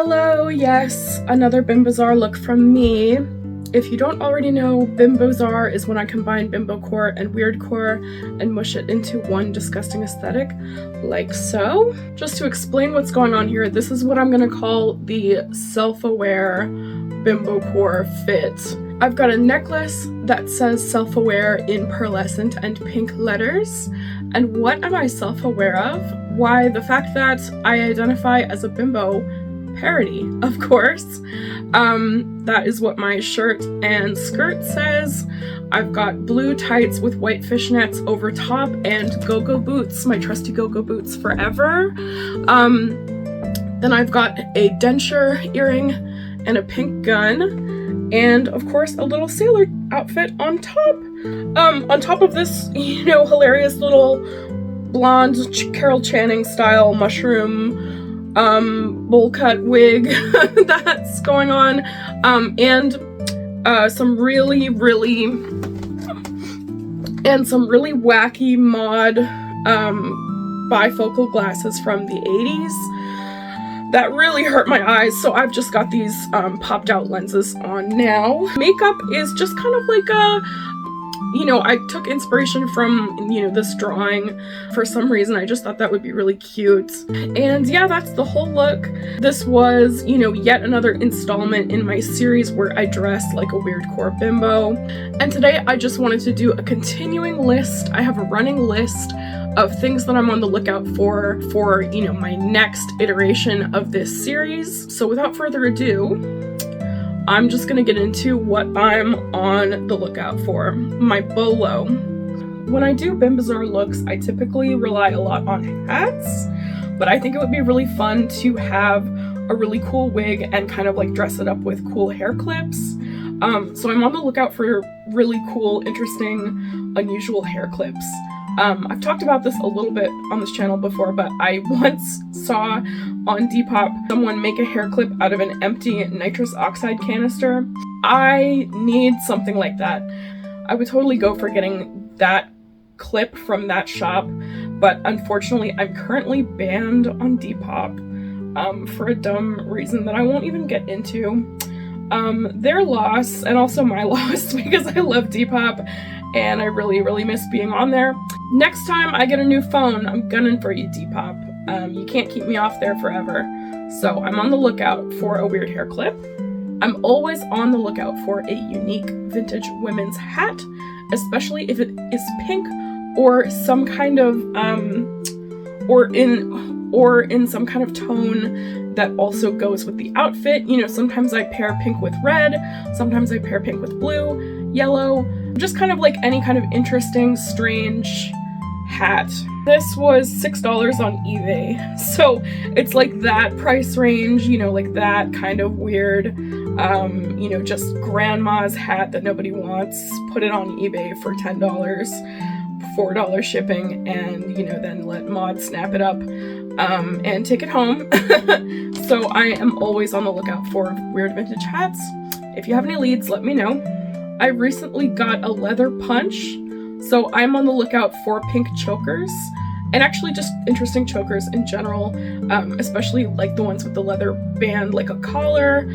Hello, yes, another Bimbocore look from me. If you don't already know, Bimbocore is when I combine Bimbocore and Weirdcore and mush it into one disgusting aesthetic, like so. Just to explain what's going on here, this is what I'm gonna call the self-aware Bimbocore fit. I've got a necklace that says self-aware in pearlescent and pink letters. And what am I self-aware of? Why, the fact that I identify as a bimbo parody, of course. That is what my shirt and skirt says. I've got blue tights with white fishnets over top and go-go boots, my trusty go-go boots forever. Then I've got a denture earring and a pink gun, and of course a little sailor outfit on top. On top of this, hilarious little blonde Carol Channing style mushroom bowl cut wig that's going on, and some really wacky mod bifocal glasses from the 80s that really hurt my eyes, so I've just got these popped out lenses on now. Makeup is just kind of like I took inspiration from, this drawing. For some reason, I just thought that would be really cute. And yeah, that's the whole look. This was, yet another installment in my series where I dressed like a Weirdcore bimbo. And today I just wanted to do a continuing list. I have a running list of things that I'm on the lookout for, my next iteration of this series. So without further ado, I'm just gonna get into what I'm on the lookout for. My bolo. When I do Bimbocore looks, I typically rely a lot on hats, but I think it would be really fun to have a really cool wig and kind of like dress it up with cool hair clips. So I'm on the lookout for really cool, interesting, unusual hair clips. I've talked about this a little bit on this channel before, but I once saw on Depop someone make a hair clip out of an empty nitrous oxide canister. I need something like that. I would totally go for getting that clip from that shop, but unfortunately I'm currently banned on Depop for a dumb reason that I won't even get into. Their loss, and also my loss, because I love Depop and I really miss being on there. Next time I get a new phone, I'm gunning for you, Depop. You can't keep me off there forever. So I'm on the lookout for a weird hair clip. I'm always on the lookout for a unique vintage women's hat, especially if it is pink or some kind of or in some kind of tone that also goes with the outfit. Sometimes I pair pink with red, sometimes I pair pink with blue, yellow, just kind of like any kind of interesting, strange hat. This was $6 on eBay, so it's like that price range, like that kind of weird, just grandma's hat that nobody wants. Put it on eBay for $10, $4 shipping, and then let Maud snap it up and take it home. So I am always on the lookout for weird vintage hats. If you have any leads, let me know. I recently got a leather punch, so I'm on the lookout for pink chokers, and actually just interesting chokers in general, especially like the ones with the leather band, like a collar.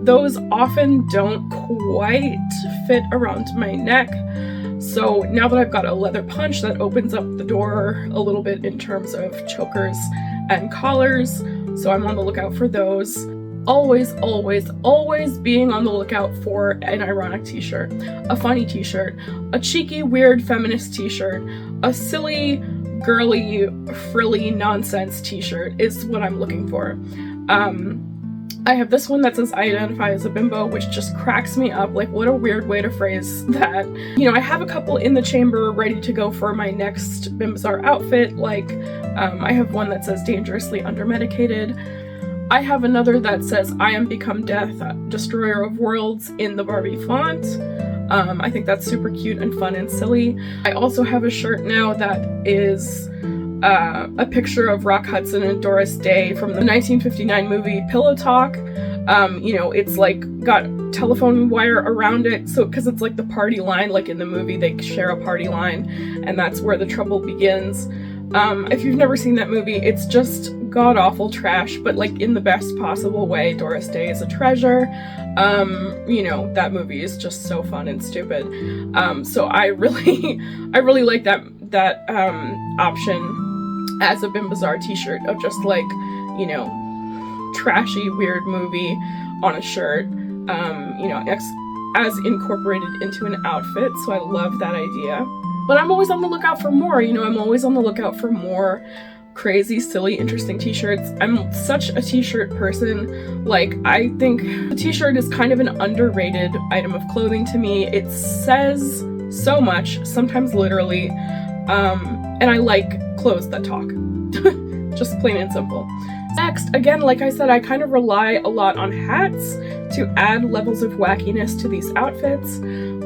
Those often don't quite fit around my neck. So now that I've got a leather punch, that opens up the door a little bit in terms of chokers and collars. So I'm on the lookout for those. Always being on the lookout for an ironic t-shirt, a funny t-shirt, a cheeky, weird feminist t-shirt, a silly, girly, frilly nonsense t-shirt is what I'm looking for. I have this one that says I identify as a bimbo, which just cracks me up. Like, what a weird way to phrase that. I have a couple in the chamber ready to go for my next Bimbocore outfit. Like, I have one that says dangerously undermedicated. I have another that says I am become death, destroyer of worlds, in the Barbie font. I think that's super cute and fun and silly. I also have a shirt now that is a picture of Rock Hudson and Doris Day from the 1959 movie Pillow Talk. It's like got telephone wire around it, so because it's like the party line, like in the movie they share a party line, and that's where the trouble begins. If you've never seen that movie, it's just god-awful trash, but like in the best possible way. Doris Day is a treasure. You know, that movie is just so fun and stupid. So I really like that option as a Bimbocore t-shirt of just like, you know, trashy, weird movie on a shirt, you know, as incorporated into an outfit. So I love that idea. But I'm always on the lookout for more, you know, I'm always on the lookout for more crazy, silly, interesting t-shirts. I'm such a t-shirt person. Like, I think a t-shirt is kind of an underrated item of clothing to me. It says so much, sometimes literally, and I like clothes that talk. Just plain and simple. Next, again, like I said, I kind of rely a lot on hats to add levels of wackiness to these outfits,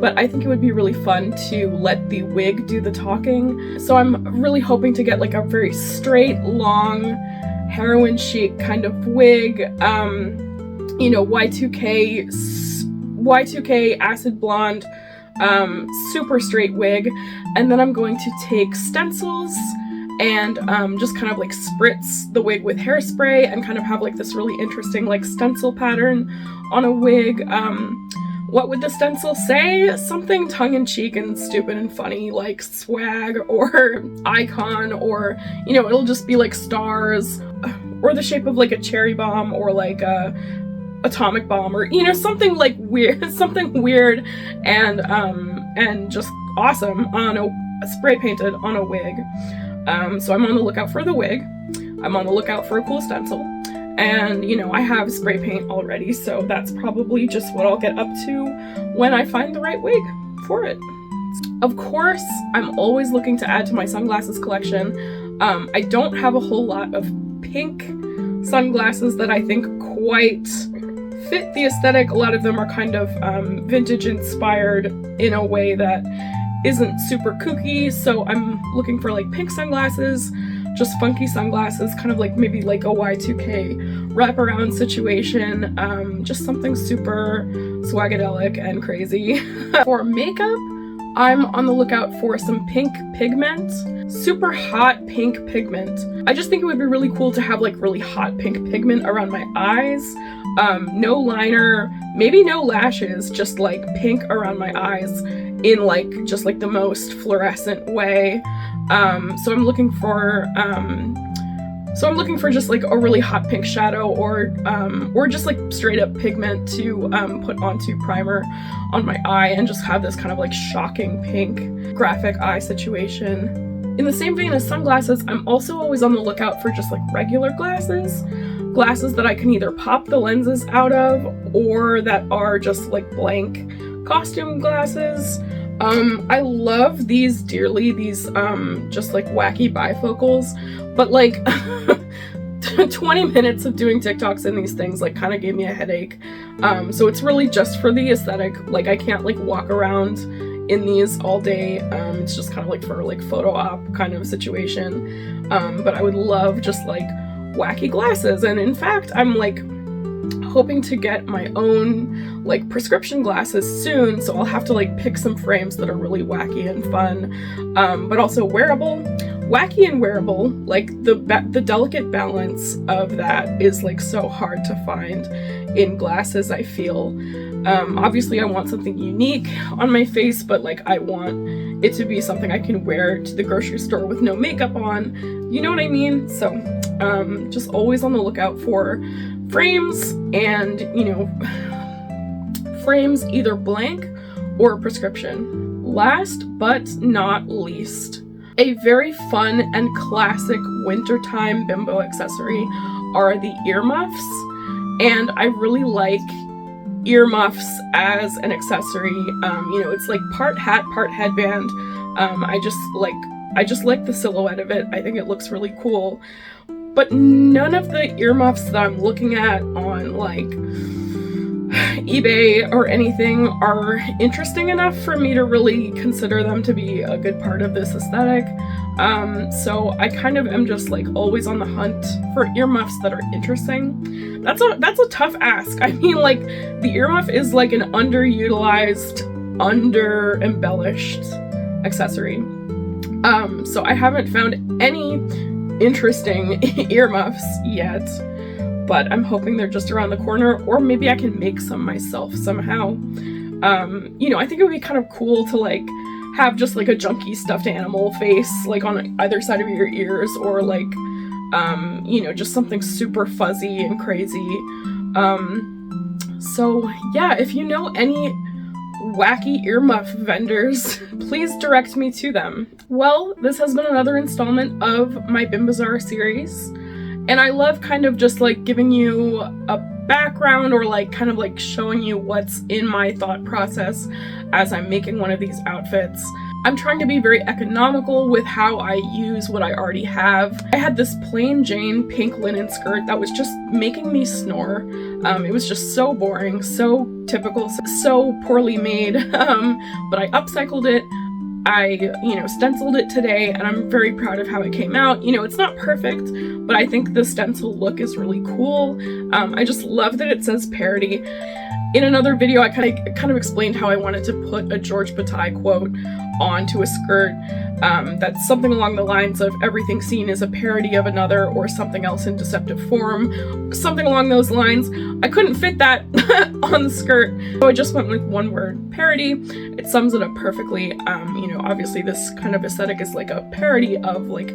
but I think it would be really fun to let the wig do the talking. So I'm really hoping to get like a very straight, long, heroin chic kind of wig, you know, Y2K acid blonde, super straight wig, and then I'm going to take stencils and just kind of like spritz the wig with hairspray and kind of have like this really interesting like stencil pattern on a wig. What would the stencil say? Something tongue-in-cheek and stupid and funny, like swag or icon, or, you know, it'll just be like stars or the shape of like a cherry bomb or like a atomic bomb, or, you know, something like weird, something weird and just awesome on a spray painted on a wig. So I'm on the lookout for the wig. I'm on the lookout for a cool stencil. And, you know, I have spray paint already, so that's probably just what I'll get up to when I find the right wig for it. Of course, I'm always looking to add to my sunglasses collection. I don't have a whole lot of pink sunglasses that I think quite fit the aesthetic. A lot of them are kind of vintage inspired in a way that isn't super kooky, so I'm looking for like pink sunglasses, just funky sunglasses, kind of like maybe like a Y2K wraparound situation, just something super swagadelic and crazy. For makeup, I'm on the lookout for some pink pigment, super hot pink pigment. I just think it would be really cool to have like really hot pink pigment around my eyes. No liner, maybe no lashes, just like pink around my eyes in like just like the most fluorescent way. So I'm looking for just like a really hot pink shadow, or just like straight up pigment to put onto primer on my eye and just have this kind of like shocking pink graphic eye situation. In the same vein as sunglasses, I'm also always on the lookout for just like regular glasses that I can either pop the lenses out of or that are just like blank costume glasses. I love these dearly, these just like wacky bifocals, but like 20 minutes of doing TikToks in these things like kind of gave me a headache. So it's really just for the aesthetic. Like I can't like walk around in these all day. It's just kind of like for like photo op kind of situation. But I would love just like wacky glasses, and in fact I'm like hoping to get my own like prescription glasses soon, so I'll have to like pick some frames that are really wacky and fun, but also wearable. Wacky and wearable, like the delicate balance of that is like so hard to find in glasses, I feel. Obviously I want something unique on my face, but like I want it to be something I can wear to the grocery store with no makeup on, you know what I mean? So just always on the lookout for frames, and, you know, frames either blank or prescription. Last but not least, a very fun and classic wintertime bimbo accessory are the earmuffs, and I really like earmuffs as an accessory. You know, it's like part hat, part headband. I just like the silhouette of it. I think it looks really cool. But none of the earmuffs that I'm looking at on like eBay or anything are interesting enough for me to really consider them to be a good part of this aesthetic. So I kind of am just like always on the hunt for earmuffs that are interesting. That's a tough ask. I mean, like, the earmuff is like an underutilized, under-embellished accessory. So I haven't found any interesting earmuffs yet, but I'm hoping they're just around the corner, or maybe I can make some myself somehow. You know, I think it would be kind of cool to like have just like a junky stuffed animal face like on either side of your ears, or like you know, just something super fuzzy and crazy. So yeah, if you know any wacky earmuff vendors, please direct me to them. Well, this has been another installment of my Bimbocore series, and I love kind of just like giving you a background, or like kind of like showing you what's in my thought process as I'm making one of these outfits. I'm trying to be very economical with how I use what I already have. I had this plain Jane pink linen skirt that was just making me snore. It was just so boring, so typical, so poorly made, but I upcycled it. I, you know, stenciled it today, and I'm very proud of how it came out. You know, it's not perfect, but I think the stencil look is really cool. I just love that it says parody. In another video, I kind of explained how I wanted to put a George Bataille quote onto a skirt that's something along the lines of "everything seen is a parody of another," or something else in deceptive form, something along those lines. I couldn't fit that on the skirt, so I just went with one word: parody. It sums it up perfectly. You know, obviously this kind of aesthetic is like a parody of like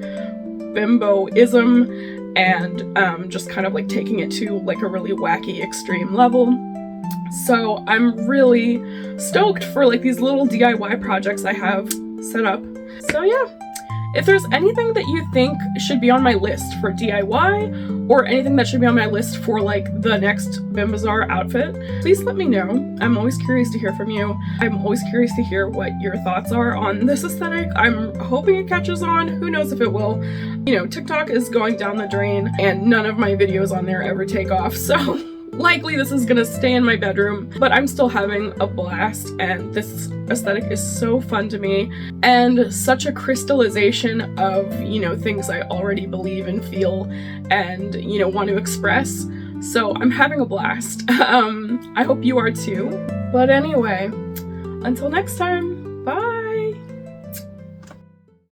bimboism, and just kind of like taking it to like a really wacky extreme level. So I'm really stoked for like these little DIY projects I have set up. So yeah, if there's anything that you think should be on my list for DIY, or anything that should be on my list for like the next Bimbocore outfit, please let me know. I'm always curious to hear from you. I'm always curious to hear what your thoughts are on this aesthetic. I'm hoping it catches on. Who knows if it will. You know, TikTok is going down the drain, and none of my videos on there ever take off, so likely this is gonna stay in my bedroom, but I'm still having a blast, and this aesthetic is so fun to me, and such a crystallization of, you know, things I already believe and feel and, you know, want to express. So I'm having a blast. I hope you are too. But anyway, until next time, bye!